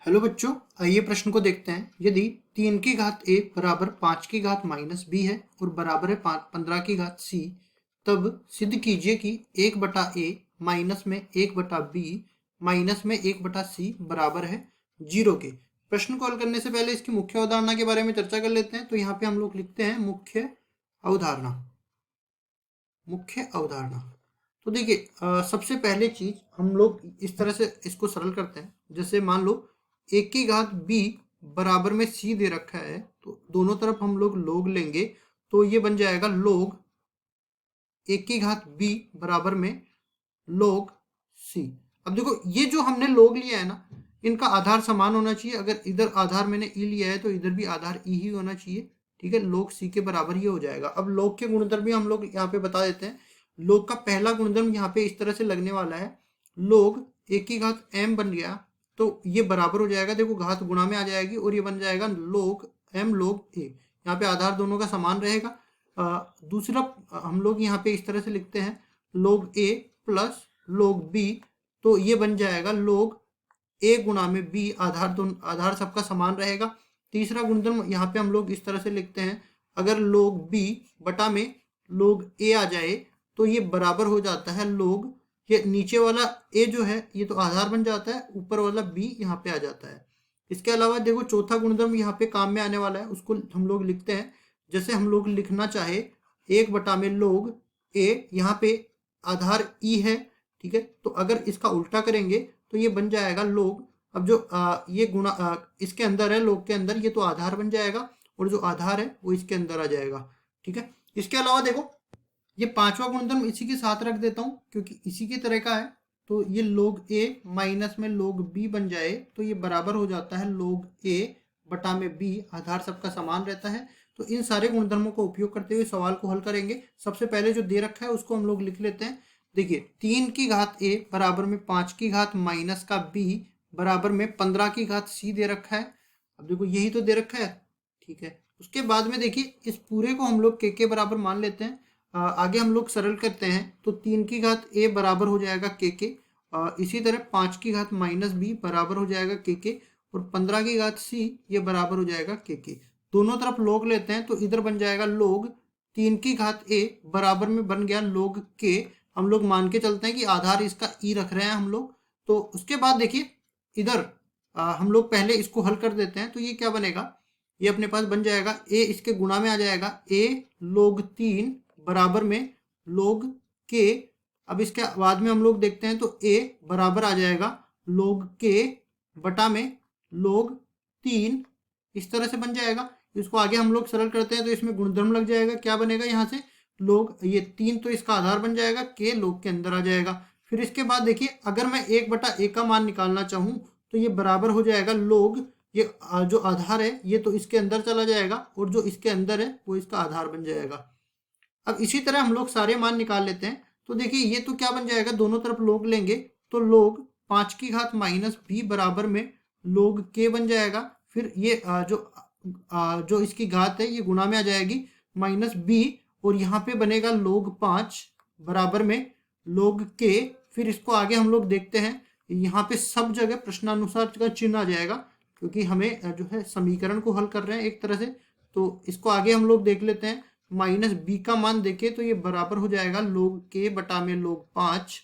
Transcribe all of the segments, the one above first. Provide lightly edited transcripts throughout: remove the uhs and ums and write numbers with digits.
Hello बच्चों, आइए प्रश्न को देखते हैं। यदि 3 की घात a बराबर 5 की घात माइनस b है और बराबर है 15 की घात c, तब सिद्ध कीजिए कि 1 बटा a माइनस में 1 बटा b माइनस में 1 बटा c बराबर है 0 के। प्रश्न को हल करने से पहले इसकी मुख्य अवधारणा के बारे में चर्चा कर लेते हैं। तो यहाँ पे हम लोग लिखते हैं मुख्य अवधारणा। मुख्य अवधारणा तो देखिए, सबसे पहले चीज हम लोग इस तरह से इसको सरल करते हैं। जैसे मान लो 1 की घात b बराबर में c दे रखा है, तो दोनों तरफ हम लोग log लेंगे, तो ये बन जाएगा log 1 की घात b बराबर में log c। अब देखो, ये जो हमने log लिया है ना, इनका आधार समान होना चाहिए। अगर इधर आधार मैंने e लिया है तो इधर भी आधार e ही होना चाहिए। ठीक है, log c के बराबर ही हो जाएगा। अब log के गुणधर्म भी हम लोग यहाँ पे बता देते हैं। log का पहला गुणधर्म यहाँ पे इस तरह से लगने वाला है, log 1 की घात m बन गया, तो ये बराबर हो जाएगा। देखो, घात गुणा में आ जाएगी और ये बन जाएगा log m log a। यहाँ पे आधार दोनों का समान रहेगा। दूसरा हम लोग यहाँ पे इस तरह से लिखते हैं log a plus log b, तो ये बन जाएगा log a गुणा में b। आधार सबका समान रहेगा। तीसरा गुणधर्म यहाँ पे हम लोग इस तरह से लिखते हैं, अगर log b बटा में log a आ जाए तो ये बराबर हो जाता है log, ये नीचे वाला a जो है ये तो आधार बन जाता है, ऊपर वाला b यहाँ पे आ जाता है। इसके अलावा देखो, चौथा गुणधर्म यहाँ पे काम में आने वाला है, उसको हम लोग लिखते हैं जैसे हम लोग लिखना चाहे 1 बटा में log a, यहाँ पे आधार e है। ठीक है, तो अगर इसका उल्टा करेंगे तो ये बन जाएगा log। अब जो ये गुणा इसके अंदर है, log के अंदर, ये तो आधार बन जाएगा और जो आधार है वो इसके अंदर आ जाएगा। ठीक है, इसके अलावा देखो, ये पांचवा गुणधर्म इसी के साथ रख देता हूँ क्योंकि इसी की तरह का है। तो ये log a माइनस में log b बन जाए तो ये बराबर हो जाता है log a बटा में b। आधार सबका समान रहता है। तो इन सारे गुणधर्मों का उपयोग करते हुए सवाल को हल करेंगे। सबसे पहले जो दे रखा है उसको हम लोग लिख लेते हैं। देखिए, 3 की घात a बराबर में 5 की घात माइनस का b बराबर में 15 की घात c दे रखा है। अब देखो, यही तो दे रखा है। ठीक है, उसके बाद में देखिए, इस पूरे को हम लोग के बराबर मान लेते हैं। आगे हम लोग सरल करते हैं तो 3 की घात a बराबर हो जाएगा के। इसी तरह 5 की घात माइनस b बराबर हो जाएगा के और 15 की घात c ये बराबर हो जाएगा के। दोनों तरफ log लेते हैं तो इधर बन जाएगा log 3 की घात a बराबर में बन गया log के। हम लोग मान के चलते हैं कि आधार इसका e रख रहे हैं हम लोग। तो उसके बाद देखिए, इधर हम लोग पहले इसको हल कर देते हैं। तो ये क्या बनेगा, ये अपने पास बन जाएगा a इसके गुणा में आ जाएगा a log 3 बराबर में log के। अब इसके बाद में हम लोग देखते हैं तो a बराबर आ जाएगा log के बटा में log 3, इस तरह से बन जाएगा। इसको आगे हम लोग सरल करते हैं तो इसमें गुणधर्म लग जाएगा। क्या बनेगा यहाँ से, log ये 3 तो इसका आधार बन जाएगा, के log के अंदर आ जाएगा। फिर इसके बाद देखिए, अगर मैं 1 बटा a का मान निकालना चाहूँ तो ये बराबर हो जाएगा log, ये जो आधार है ये तो इसके अंदर चला जाएगा और जो इसके अंदर है वो इसका आधार बन जाएगा। अब इसी तरह हम लोग सारे मान निकाल लेते हैं। तो देखिए, ये तो क्या बन जाएगा, दोनों तरफ log लेंगे तो log 5 की घात माइनस b बराबर में log के बन जाएगा। फिर ये जो इसकी घात है ये गुणा में आ जाएगी माइनस b, और यहाँ पे बनेगा log 5 बराबर में log के। फिर इसको आगे हम लोग देखते हैं, यहाँ पे सब जगह प्रश्नानुसार का चिन्ह आ जाएगा क्योंकि हमें जो है समीकरण को हल कर रहे हैं एक तरह से। तो इसको आगे हम लोग देख लेते हैं। माइनस बी का मान देखे तो ये बराबर हो जाएगा log के बटा में log 5।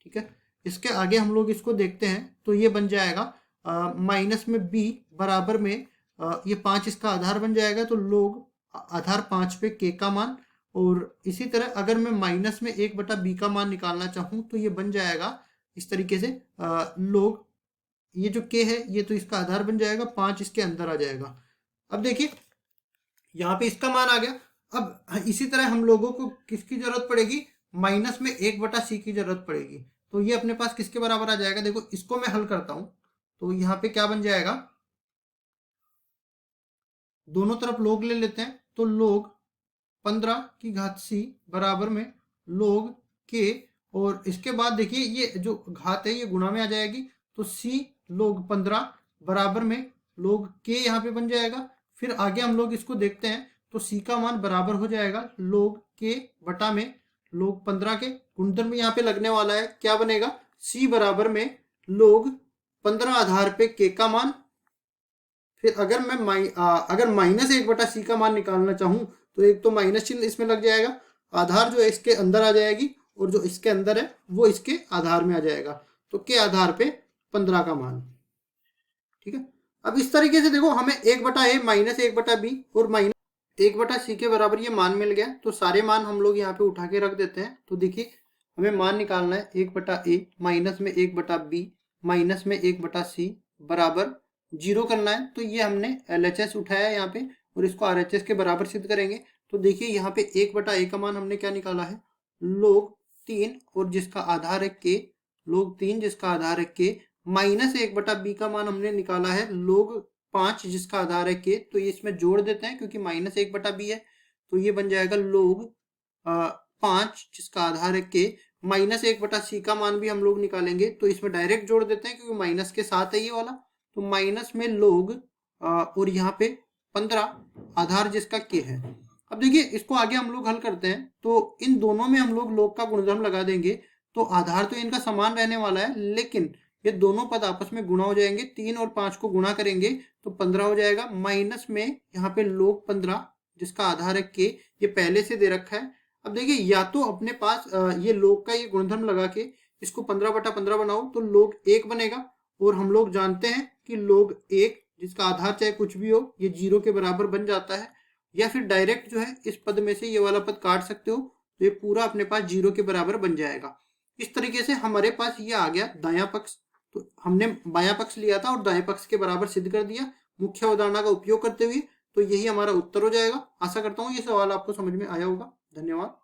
ठीक है, इसके आगे हम लोग इसको देखते हैं तो ये बन जाएगा माइनस में b बराबर में ये 5 इसका आधार बन जाएगा, तो log आधार 5 पे k का मान। और इसी तरह अगर मैं माइनस में 1 बटा b का मान निकालना चाहूँ तो ये बन जाएगा इस तरीके से log, ये जो k है ये तो इसका आधार बन जाएगा, 5 इसके अंदर आ जाएगा। अब देखिए, यहाँ पे इसका मान आ गया। अब इसी तरह हम लोगों को किसकी जरूरत पड़ेगी, माइनस में 1 बटा सी की जरूरत पड़ेगी। तो ये अपने पास किसके बराबर आ जाएगा, देखो इसको मैं हल करता हूं तो यहाँ पे क्या बन जाएगा, दोनों तरफ log ले लेते हैं तो log 15 की घात c बराबर में log k, और इसके बाद देखिए ये जो घात है ये गुणा में आ जाएगी, तो c log 15 बराबर में log k यहाँ पे बन जाएगा। फिर आगे हम लोग इसको देखते हैं तो c का मान बराबर हो जाएगा log k बटा में log 15 के। गुणधर्म यहाँ पे लगने वाला है, क्या बनेगा, c बराबर में log 15 आधार पे k का मान। फिर अगर मैं अगर माइनस 1/c का मान निकालना चाहूं तो एक तो माइनस चिन्ह इसमें लग जाएगा, आधार जो है इसके अंदर आ जाएगी और जो इसके अंदर है वो इसके आधार में आ जाएगा, तो के आधार पे 15 का मान। ठीक है, अब इस तरीके से देखो हमें 1/a माइनस 1/b और माइनस 1/c के बराबर ये मान मिल गया। तो सारे मान हम लोग यहाँ पे उठा के रख देते हैं। तो देखिए हमें मान निकालना है 1/a माइनस में 1/b माइनस में 1/c बराबर 0 करना है। तो ये हमने LHS उठाया यहाँ पे और इसको RHS के बराबर सिद्ध करेंगे। तो देखिए यहाँ पे 1/a का मान हमने क्या निकाला है, log 3 और जिसका आधार है k, log 3 जिसका आधार है k माइनस 1/b का मान हमने निकाला है log 5 जिसका आधार है k। तो ये इसमें जोड़ देते हैं क्योंकि माइनस 1/b है, तो ये बन जाएगा log 5 जिसका आधार है k माइनस 1/c का मान भी हम लोग निकालेंगे। तो इसमें डायरेक्ट जोड़ देते हैं क्योंकि माइनस के साथ है ये वाला। तो माइनस में log और यहाँ पे 15 आधार जिसका k है। अब देखिए इसको आगे हम लोग हल करते हैं, तो इन दोनों में हम लोग log का गुणधर्म लगा देंगे। तो आधार तो इनका समान रहने वाला है, लेकिन ये दोनों पद आपस में गुणा हो जाएंगे। 3 और 5 को गुणा करेंगे तो 15 हो जाएगा, माइनस में यहाँ पे log 15 जिसका आधार है k, ये पहले से दे रखा है। अब देखिए या तो अपने पास ये log का ये गुणधर्म लगा के इसको 15/15 बनाओ तो log 1 बनेगा, और हम लोग जानते हैं कि log 1 जिसका आधार चाहे कुछ भी हो ये 0 के बराबर बन जाता है। या फिर डायरेक्ट जो है इस पद में से ये वाला पद काट सकते हो, तो ये पूरा अपने पास 0 के बराबर बन जाएगा। इस तरीके से हमारे पास ये आ गया दायां पक्ष। तो हमने बायां पक्ष लिया था और दाएं पक्ष के बराबर सिद्ध कर दिया मुख्य अवधारणा का उपयोग करते हुए। तो यही हमारा उत्तर हो जाएगा। आशा करता हूँ ये सवाल आपको समझ में आया होगा। धन्यवाद।